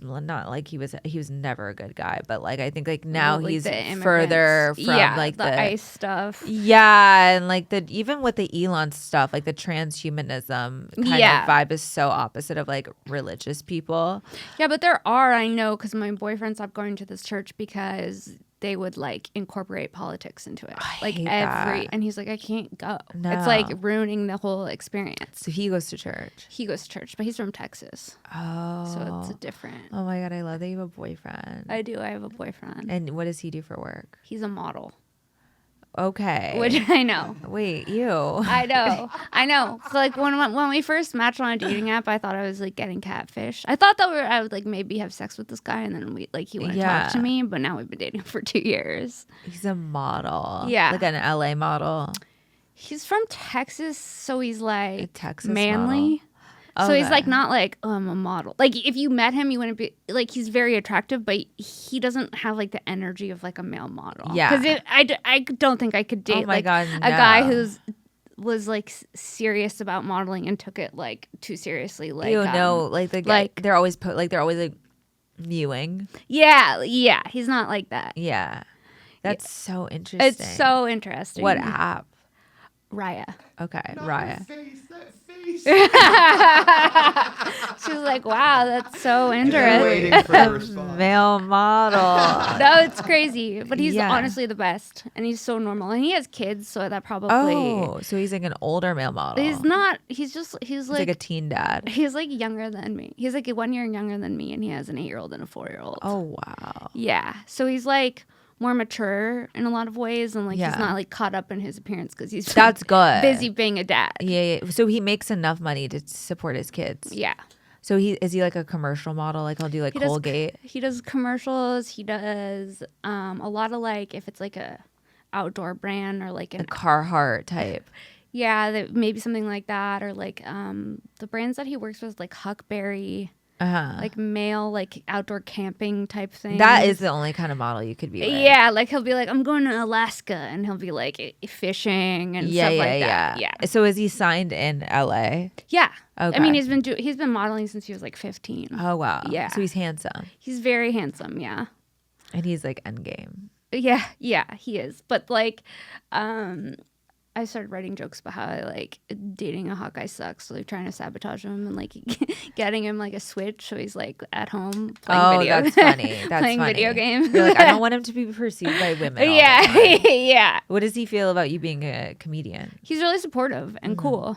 not like he was never a good guy, but like I think like now Like he's the immigrants. further from like the ICE stuff. Yeah, and like even with the Elon stuff, like the transhumanism kind of vibe is so opposite of like religious people. Yeah, but I know, because my boyfriend stopped going to this church because they would like incorporate politics into it. I hate that. And he's like, I can't go. No. It's like ruining the whole experience. So he goes to church. He goes to church, but he's from Texas. Oh. So it's a different. Oh my God, I love that you have a boyfriend. I do. I have a boyfriend. And what does he do for work? He's a model. Okay. Which I know. Wait, you. I know. So like when we first matched on a dating app, I thought I was like getting catfish. I thought that I would like maybe have sex with this guy, and then he wouldn't talk to me. But now we've been dating for 2 years. He's a model. Yeah. Like an LA model. He's from Texas, so he's like A Texas manly. model. So he's Okay. like not like, oh, I'm a model. Like if you met him, you wouldn't be like, he's very attractive, but he doesn't have like the energy of like a male model. Yeah. Because I don't think I could date my like God, a no. guy was like serious about modeling and took it like too seriously. Like like the guy, they're always mewing. Yeah, he's not like that. Yeah. That's so interesting. It's so interesting. What app? Raya. Okay, Not Raya. that face, that face. She was like, wow, that's so I'm interesting. waiting for a response. Male model. No, it's crazy. But he's Yeah. honestly the best. And he's so normal. And he has kids, so that probably. Oh, so he's like an older male model. He's not. He's He's like a teen dad. He's like younger than me. He's like 1 year younger than me, and he has an 8-year-old and a 4-year-old. Oh, wow. Yeah. So he's like more mature in a lot of ways, and like Yeah. he's not like caught up in his appearance because he's That's good. busy being a dad. Yeah. So he makes enough money to support his kids. Yeah. So is he like a commercial model? Like he'll do like Colgate? He does commercials. He does a lot of like, if it's like a outdoor brand or like A Carhartt type. yeah, maybe something like that, or like the brands that he works with, like Huckberry, like male, like outdoor camping type thing. That is the only kind of model you could be with. Yeah, like he'll be like, I'm going to Alaska, and he'll be like fishing and stuff like that. Yeah, So is he signed in LA? yeah. Okay. I mean, he's been modeling since he was like 15. Oh wow. Yeah. So he's handsome. He's very handsome. Yeah. And he's like endgame. Yeah, he is. But like, I started writing jokes about how I like dating a hot guy sucks. So like trying to sabotage him and like getting him like a Switch so he's like at home playing video. That's funny. That's playing funny. video games. You're like, I don't want him to be perceived by women. all the Yeah, time. yeah. What does he feel about you being a comedian? He's really supportive and cool.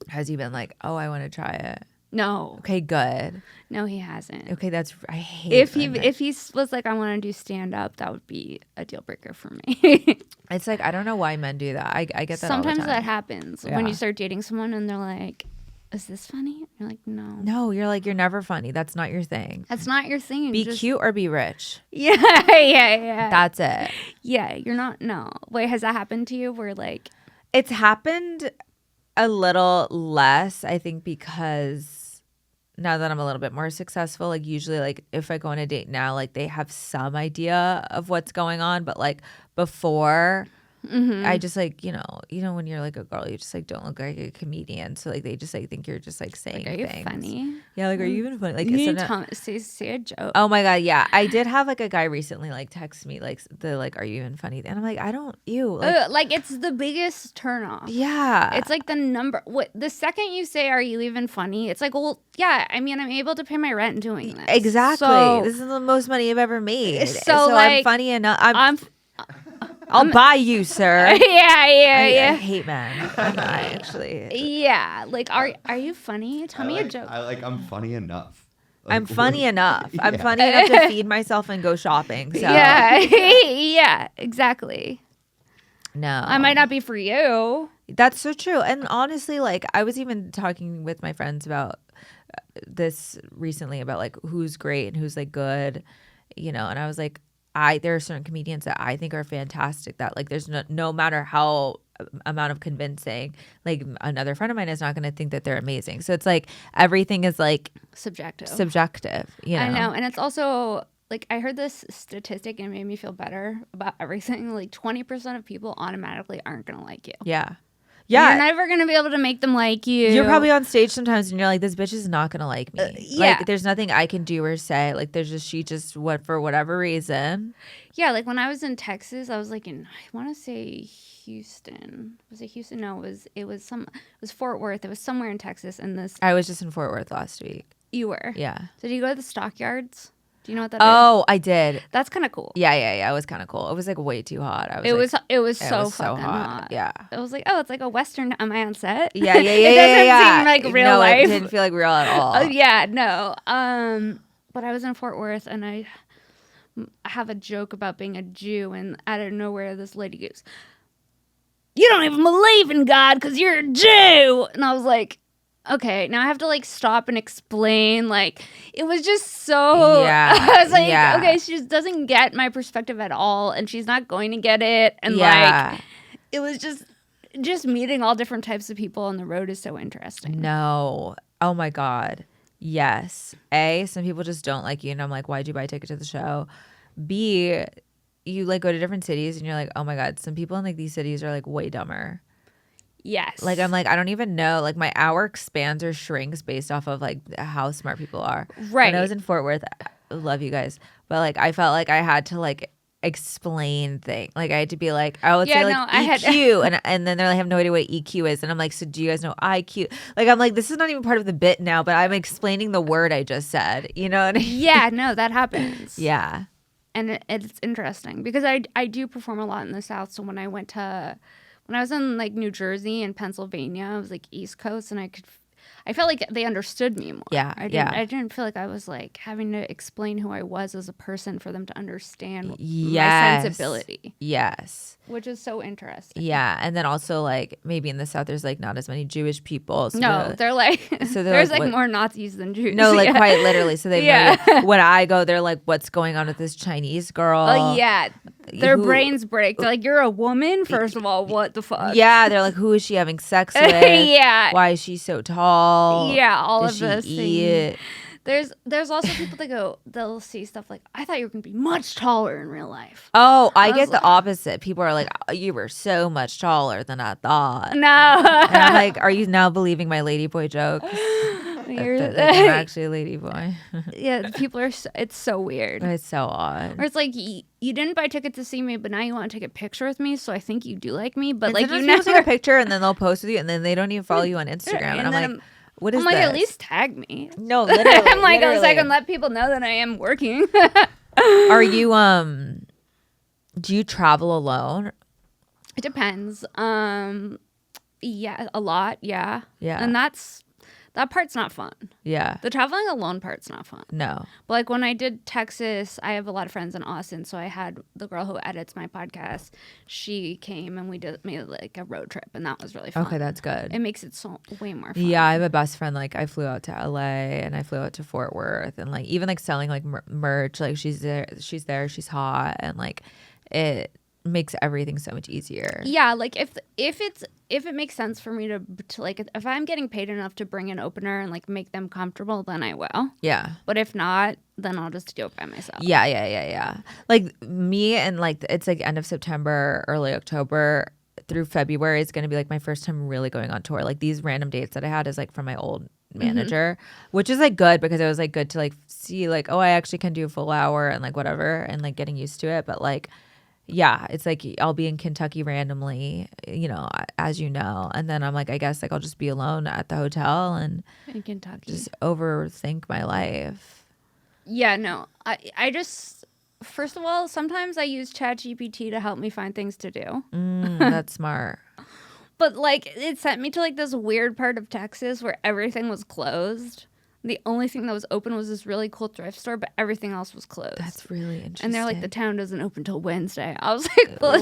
Has he been like, oh, I want to try it? No, Okay, good. no, he hasn't. Okay, I hate If women. he was like, I want to do stand up, that would be a deal breaker for me. It's like, I don't know why men do that. I get that all Sometimes the time. that happens when Yeah. you start dating someone and they're like, is this funny? You're like, no. No, you're like, you're never funny. That's not your thing. That's not your thing. Be Just- cute or be rich. Yeah, yeah. That's it. Yeah, you're not. No. Wait, has that happened to you? Where like, It's happened a little less, I think, because now that I'm a little bit more successful, like usually like if I go on a date now, like they have some idea of what's going on, but like before I just like, you know, when you're like a girl, you just like don't look like a comedian. So like they just like think you're just like saying are you things. funny? Yeah, like are you even funny? Like You it's need to sometimes- say a joke. Oh my God, yeah. I did have like a guy recently like text me like are you even funny? And I'm like, I don't Like it's the biggest turnoff. yeah. It's like the second you say, "Are you even funny?" It's like, well, yeah. I mean, I'm able to pay my rent doing this. Exactly. So, This is the most money I've ever made. So, I'm like, funny enough. I'm. I'll buy you, sir. Yeah. I hate men. I'm not actually. Yeah. Like, are you funny? Tell me a joke. I'm funny enough. Like, I'm funny enough. I'm Yeah. funny enough to feed myself and go shopping. So Yeah. Yeah. Exactly. no, I might not be for you. That's so true. And honestly, like I was even talking with my friends about this recently about like who's great and who's like good, you know. And I was like, there are certain comedians that I think are fantastic that like there's no matter how amount of convincing, like another friend of mine is not going to think that they're amazing. So it's like everything is like Subjective. You know? I know. And it's also like I heard this statistic and it made me feel better about everything. Like 20% of people automatically aren't going to like you. Yeah. Yeah. You're never going to be able to make them like you. You're probably on stage sometimes and you're like, this bitch is not going to like me. Yeah. Like, there's nothing I can do or say. Like, she just went for whatever reason. Yeah, like when I was in Texas, I was like I want to say Houston. Was it Houston? No, it was Fort Worth. It was somewhere in Texas. And I was just in Fort Worth last week. You were? Yeah. So did you go to the stockyards? Do you know what that is? Oh, I did. That's kind of cool. Yeah. It was kind of cool. It was like way too hot. It was so fucking hot. Yeah. It was like, oh, it's like a Western. Am I on set? Yeah. It doesn't seem like real life. It didn't feel like real at all. Oh yeah, no. But I was in Fort Worth and I have a joke about being a Jew, and out of nowhere this lady goes, "You don't even believe in God because you're a Jew." And I was like, okay, now I have to like stop and explain. Like, it was just so, I was like, okay, she just doesn't get my perspective at all, and she's not going to get it. And like, it was just meeting all different types of people on the road is so interesting. No. Oh my God. Yes. A, some people just don't like you, and I'm like, why'd you buy a ticket to the show? B, you like go to different cities and you're like, oh my God, some people in like these cities are like way dumber. Yes. Like, I'm like, I don't even know. Like, my hour expands or shrinks based off of like how smart people are. Right. When I was in Fort Worth, I love you guys, but like I felt like I had to like explain things. Like, I had to be like, I would say like EQ, and then they're like, I have no idea what EQ is, and I'm like, so do you guys know IQ? Like, I'm like, this is not even part of the bit now, but I'm explaining the word I just said. You know what I mean? Yeah, no, that happens. Yeah. And it's interesting because I do perform a lot in the South. So when I was in like New Jersey and Pennsylvania, I was like East Coast, and I felt like they understood me more. Yeah, I didn't feel like I was like having to explain who I was as a person for them to understand my sensibility. Yes. Which is so interesting. Yeah, and then also like maybe in the South there's like not as many Jewish people. So they're like there's like more Nazis than Jews. No, like quite literally. So they when I go, they're like, what's going on with this Chinese girl? Oh yeah. Their brains break. They're like, you're a woman? First of all, what the fuck? Yeah, they're like, who is she having sex with? Yeah. Why is she so tall? Yeah, all Does of those she things. There's also people that they'll see stuff like, I thought you were going to be much taller in real life. Oh, I get the opposite. People are like, oh, you were so much taller than I thought. No. And I'm like, are you now believing my ladyboy jokes? that I'm actually a ladyboy. Yeah, people are, it's so weird. It's so odd. Or it's like, you didn't buy a ticket to see me, but now you want to take a picture with me, so I think you do like me. But and like, you never take a picture and then they'll post with you and then they don't even follow you on Instagram. And I'm like, what is I'm like, this? at least tag me. No, literally. I'm like, I was like, and let people know that I am working. Are you do you travel alone? It depends. Yeah, a lot. Yeah. Yeah. And that part's not fun. Yeah. The traveling alone part's not fun. No. But like when I did Texas, I have a lot of friends in Austin, so I had the girl who edits my podcast. She came and we made like a road trip, and that was really fun. Okay, that's good. It makes it so way more fun. Yeah, I have a best friend. Like, I flew out to LA and I flew out to Fort Worth, and like even like selling like merch. Like, she's there, she's hot, and like it makes everything so much easier. Yeah, like if it makes sense for me to like, if I'm getting paid enough to bring an opener and like make them comfortable, then I will. Yeah. But if not, then I'll just do it by myself. Yeah. Like me, and like it's like end of September, early October through February is going to be like my first time really going on tour. Like, these random dates that I had is like from my old manager, which is like good because it was like good to like see like, oh, I actually can do a full hour and like whatever, and like getting used to it. But like, yeah, it's like I'll be in Kentucky randomly, you know, as you know, and then I'm like, I guess like I'll just be alone at the hotel and in Kentucky, just overthink my life. Yeah, no, I just, first of all, sometimes I use ChatGPT to help me find things to do. That's smart. But like, it sent me to like this weird part of Texas where everything was closed. The only thing that was open was this really cool thrift store, but everything else was closed. That's really interesting. And they're like, the town doesn't open till Wednesday. I was like, well,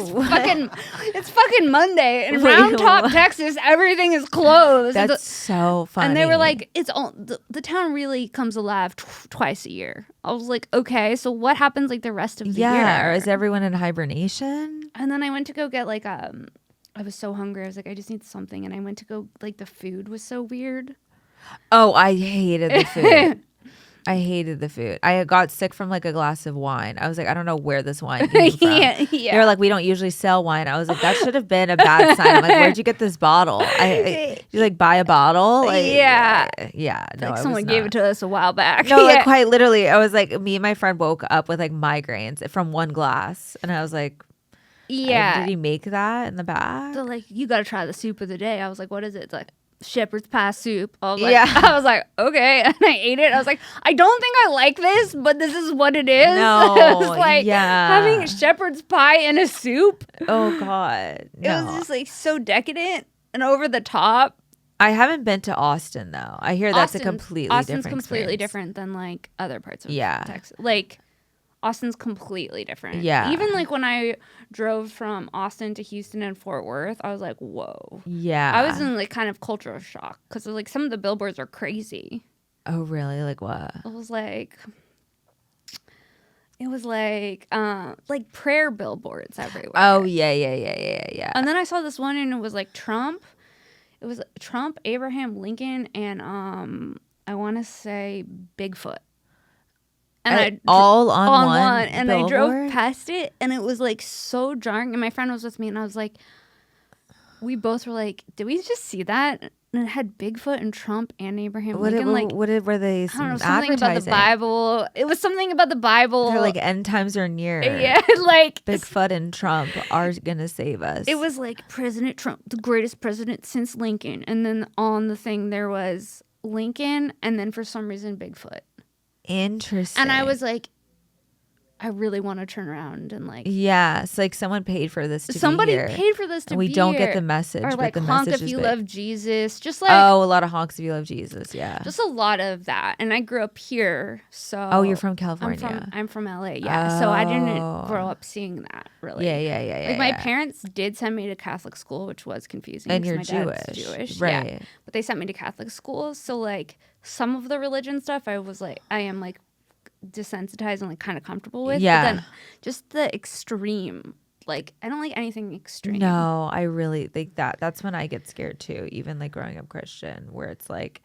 it's fucking Monday. In Round Top, Texas, everything is closed. That's so funny. And they were like, it's all the town really comes alive twice a year. I was like, okay, so what happens like the rest of the year? Yeah, or is everyone in hibernation? And then I went to go get like I was so hungry. I was like, I just need something. And I went to go, like, the food was so weird. Oh, I hated the food. I hated the food. I got sick from like a glass of wine. I was like, I don't know where this wine came from. Yeah. They were like, we don't usually sell wine. I was like, that should have been a bad sign. I'm like, where'd you get this bottle? Did you like buy a bottle? Like, Yeah. Yeah. No, Like I someone was gave not. it to us a while back. No, like Yeah. quite literally. I was like, me and my friend woke up with like migraines from one glass. And I was like, Yeah. did he make that in the back? So like, you gotta try the soup of the day. I was like, what is it? It's like shepherd's pie soup. I was like, Yeah. I was like, okay, and I ate it. I was like, I don't think I like this, but this is what it is. No, It was like yeah. having shepherd's pie in a soup. Oh God. It was just like so decadent and over the top. I haven't been to Austin though. I hear that's a Austin's- completely Austin's different completely experience. different than like other parts of Yeah. Texas. Like Austin's completely different. Yeah. Even like when I drove from Austin to Houston and Fort Worth, I was like, whoa. Yeah. I was in like kind of cultural shock because like some of the billboards are crazy. Oh really? Like what? It was like prayer billboards everywhere. Oh yeah. And then I saw this one and it was like Trump. It was Trump, Abraham Lincoln, and I want to say Bigfoot. And all on one and I drove billboard? past it and it was like so jarring. And my friend was with me and I was like, we both were like, did we just see that? And it had Bigfoot and Trump and Abraham Lincoln. Were they I don't know, some something about the advertising? Bible. It was something about the Bible. They're like end times are near. yeah, like Bigfoot and Trump are gonna save us. it was like President Trump, the greatest president since Lincoln. And then on the thing there was Lincoln and then for some reason Bigfoot. interesting. And I was like, I really want to turn around and like yeah, it's like someone paid for this to somebody be here. paid for this to and we be don't here. get the message. Or but like the honk message if is you big. love Jesus. Just like Oh, a lot of honks if you love Jesus. Yeah. just a lot of that. And I grew up here, so Oh, you're from California. I'm from LA, yeah. So I didn't Oh. grow up seeing that really. Yeah. Like my yeah. parents did send me to Catholic school, which was confusing. And 'cause you're my dad's Jewish, yeah. right? But they sent me to Catholic school, so like some of the religion stuff, I am like desensitized and like kind of comfortable with. Yeah. But then just the extreme, like I don't like anything extreme. No, I really think that's when I get scared too. Even like growing up Christian, where it's like,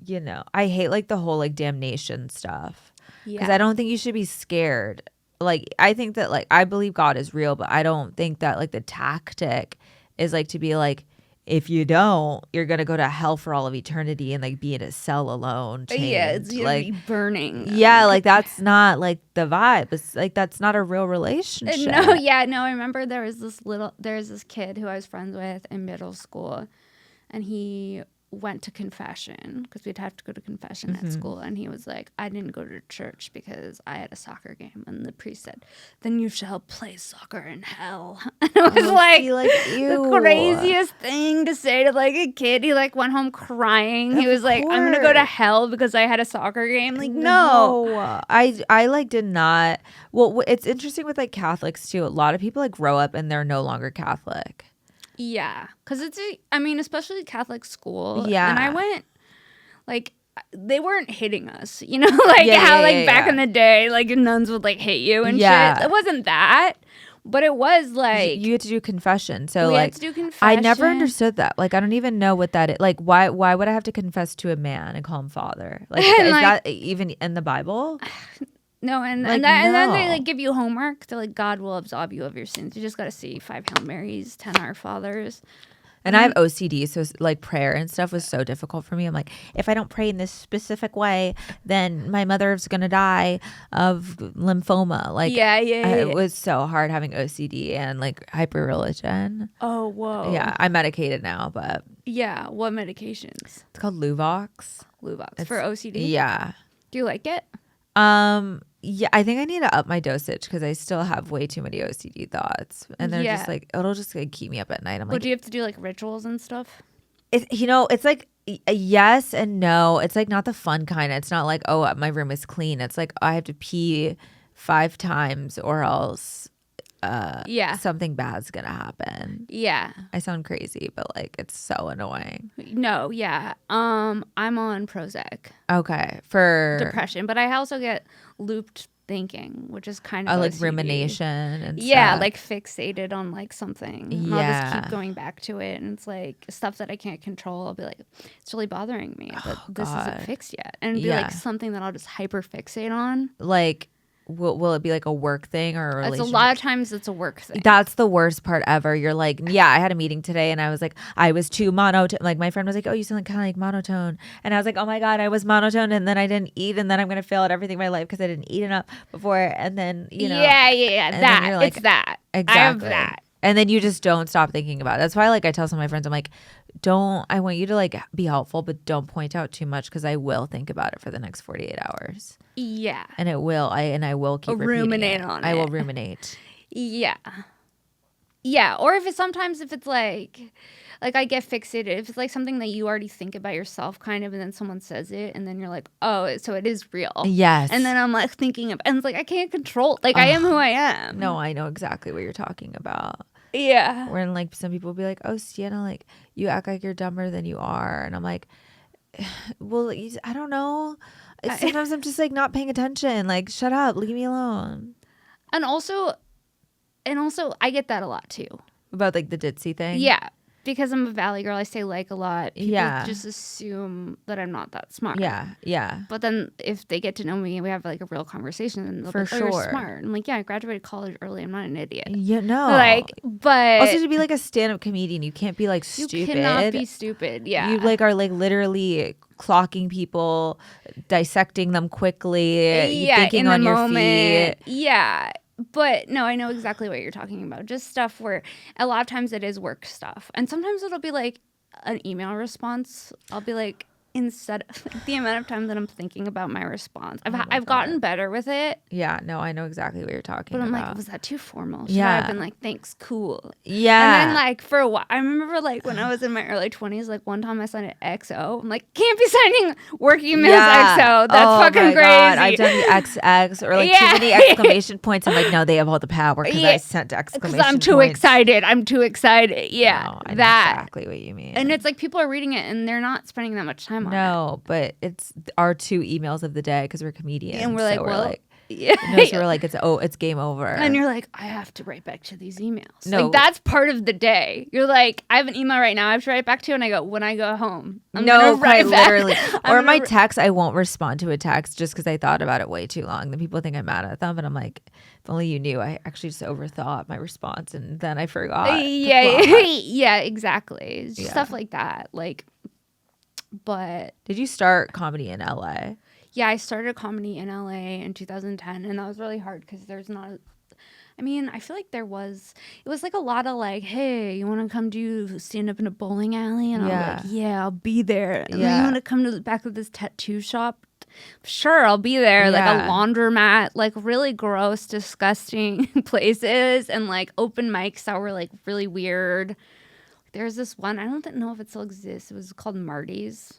you know, I hate like the whole like damnation stuff because I don't think you should be scared. Like I think that like I believe God is real, but I don't think that like the tactic is like to be like, if you don't, you're gonna go to hell for all of eternity and like be in a cell alone. Yeah, it's chained. gonna like be burning. yeah, like that's not like the vibe. It's like that's not a real relationship. No, yeah, no. I remember there was this kid who I was friends with in middle school, and he went to confession because we'd have to go to confession Mm-hmm. at school, and he was like, I didn't go to church because I had a soccer game, and the priest said, then you shall play soccer in hell. And it was like see, like, the ew. craziest thing to say to like a kid. He like went home crying. He Of was like, I'm gonna go to course. hell because I had a soccer game. Like no. I like did not. Well, it's interesting with like Catholics too. A lot of people like grow up and they're no longer Catholic. Yeah, because I mean, especially Catholic school. Yeah. And I went, like, they weren't hitting us, you know, like Yeah, how, yeah, like, yeah, back yeah. in the day, like, nuns would, like, hit you and Yeah. shit. It wasn't that, but it was, like, You had to do confession. So we like had to do confession. I never understood that. Like I don't even know what that is. Like why would I have to confess to a man and call him father? Like And, is like- that even in the Bible? No, and, Like, and then they, no. like, give you homework. They're like, God will absolve you of your sins. You just got to see 5 Hail Marys, 10 Our Fathers. And I have OCD, so like prayer and stuff was so difficult for me. I'm like, if I don't pray in this specific way, then my mother's gonna die of lymphoma. Like, Yeah. it was so hard having OCD and like hyper religion. Oh, whoa. Yeah, I'm medicated now, but Yeah. What medications? it's called Luvox. Luvox for OCD? Yeah. Do you like it? Yeah, I think I need to up my dosage because I still have way too many OCD thoughts, and they're just Yeah. like it'll just like keep me up at night. I'm Well, like, do you have to do, like, rituals and stuff? it's like a yes and no. It's like not the fun kind. It's not like, oh, my room is clean. It's like I have to pee 5 times or else Yeah. something bad's gonna happen. Yeah. I sound crazy, but like it's so annoying. No, yeah. I'm on Prozac Okay, for depression, but I also get looped thinking, which is kind of like OCD. rumination and Yeah, stuff. like fixated on like something. And I'll just Yeah. keep going back to it, and it's like stuff that I can't control. I'll be like, it's really bothering me, but this isn't God. fixed yet, and it'd be Yeah. like something that I'll just hyper fixate on. Like, will it be like a work thing or a It's relationship? a lot of times it's a work thing. That's the worst part ever. You're like, yeah, I had a meeting today and I was like, I was too monotone. Like my friend was like, oh, you sound like kind of like monotone. And I was like, oh my God, I was monotone and then I didn't eat and then I'm going to fail at everything in my life because I didn't eat enough before. And then, you know. Yeah. and then That. you're like, It's that. Exactly. I have that. And then you just don't stop thinking about it. That's why like I tell some of my friends, I'm like, I want you to like be helpful, but don't point out too much because I will think about it for the next 48 hours. Yeah. And I will keep repeating Ruminate it. on I will it. ruminate. Yeah. Yeah. Or if it's like I get fixated. If it's like something that you already think about yourself kind of, and then someone says it and then you're like, oh, so it is real. Yes. And then I'm like thinking of, and it's like, I can't control, like I am who I am. No, I know exactly what you're talking about. Yeah. When like some people will be like, oh, Sienna, like you act like you're dumber than you are. And I'm like, well, I don't know. Sometimes I'm just like not paying attention. Like, shut up, leave me alone. And also I get that a lot too. About like the ditzy thing. Yeah. Because I'm a valley girl, I say like a lot. People Yeah. just assume that I'm not that smart. Yeah. Yeah. But then if they get to know me and we have like a real conversation, then they'll For be like, oh, sure. you're smart. I'm like, yeah, I graduated college early. I'm not an idiot. Yeah. No. Like, but also to be like a stand-up comedian, you can't be like you stupid. cannot be stupid. Yeah. You like are like literally clocking people, dissecting them quickly, thinking in on the your moment. feet. Yeah. But no, I know exactly what you're talking about. Just stuff where a lot of times it is work stuff. And sometimes it'll be like an email response. I'll be like, instead of like, the amount of time that I'm thinking about my response. I've gotten better with it. Yeah, no, I know exactly what you're talking But I'm about. like, was that too formal? Should I Yeah. have been like, thanks, cool. Yeah. And then like for a while, I remember like when I was in my early 20s, like one time I signed an XO. I'm like, can't be signing work emails XO. That's fucking crazy. God. I've done the XX or like too many exclamation points. I'm like, no, they have all the power because I sent exclamation Because I'm too points. excited. I'm too excited. Yeah, No, I know that. exactly what you mean. And it's like people are reading it and they're not spending that much time on it. no, but it's our 2 emails of the day because we're comedians. And we're so like, we're well, like, yeah. no, so we're like, it's game over. And you're like, I have to write back to these emails. No. Like, that's part of the day. You're like, I have an email right now I have to write back to. And I go, when I go home, I'm no, gonna write quite back. literally. I'm Or gonna my text, I won't respond to a text just because I thought about it way too long. Then people think I'm mad at them, and I'm like, if only you knew. I actually just overthought my response, and then I forgot. yeah, exactly. It's just Yeah. stuff like that. Like, but Did you start comedy in LA? yeah, I started comedy in LA in 2010, and that was really hard because there's not. I mean, I feel like it was like a lot of like, hey, you want to come do stand up in a bowling alley? And I'm like, yeah, I'll be there. And then Yeah. you want to come to the back of this tattoo shop? Sure, I'll be there. Like Yeah. a laundromat, like really gross, disgusting places, and like open mics that were like really weird. There's this one, I don't know if it still exists. It was called Marty's.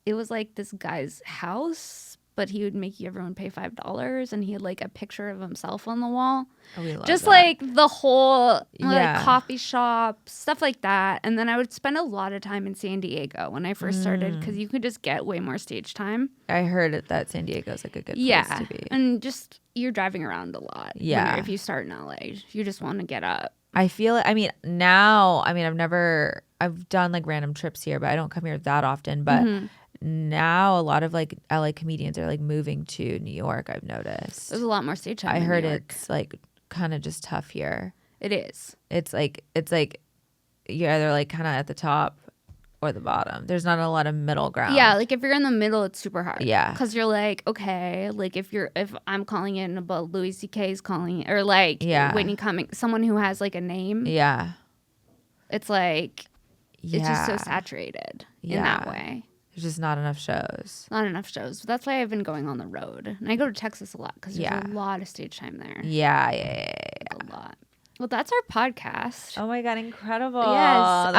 It was like this guy's house, but he would make everyone pay $5, and he had like a picture of himself on the wall. Oh, we love Just that. like the whole Yeah. like coffee shop, stuff like that. And then I would spend a lot of time in San Diego when I first started because you could just get way more stage time. I heard that San Diego's like a good place Yeah. to be. And just you're driving around a lot. Yeah. If you start in LA, you just want to get up. I feel I've done like random trips here, but I don't come here that often. But now a lot of like LA comedians are like moving to New York, I've noticed. There's a lot more stage time. I in heard New York. it's like kind of just tough here. It is. It's like you're either like kind of at the top or the bottom. There's not a lot of middle ground. Yeah, like if you're in the middle, it's super hard. Yeah. Because you're like, okay, like if I'm calling in about Louis C.K.'s calling it, or like Whitney Cummings, someone who has like a name. Yeah. It's like, Yeah. it's just so saturated in that way. There's just not enough shows. Not enough shows. That's why I've been going on the road. And I go to Texas a lot because there's Yeah. a lot of stage time there. Yeah. A lot. Well, that's our podcast. Oh my God, incredible. Yes.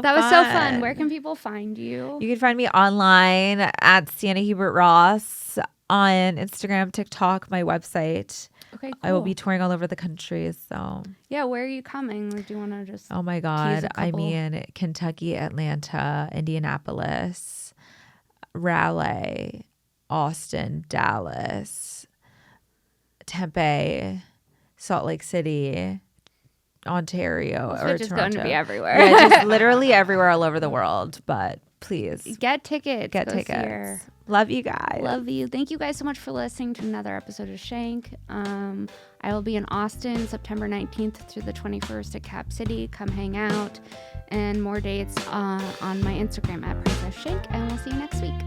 That was so fun. Where can people find you? You can find me online at Sienna Hubert-Ross on Instagram, TikTok, my website. Okay, cool. I will be touring all over the country. So, Yeah, where are you coming? Like, do you want to just... oh my tease God. a I couple? mean, Kentucky, Atlanta, Indianapolis, Raleigh, Austin, Dallas, Tempe, Salt Lake City, Ontario, This or bitch is going to Toronto. be everywhere. Yeah, just literally everywhere all over the world. But please Get tickets. get Go see tickets. her. Love you guys. Love you. Thank you guys so much for listening to another episode of Shenk. I will be in Austin September 19th through the 21st at Cap City. Come hang out. And more dates on my Instagram at Princess Shenk. And we'll see you next week.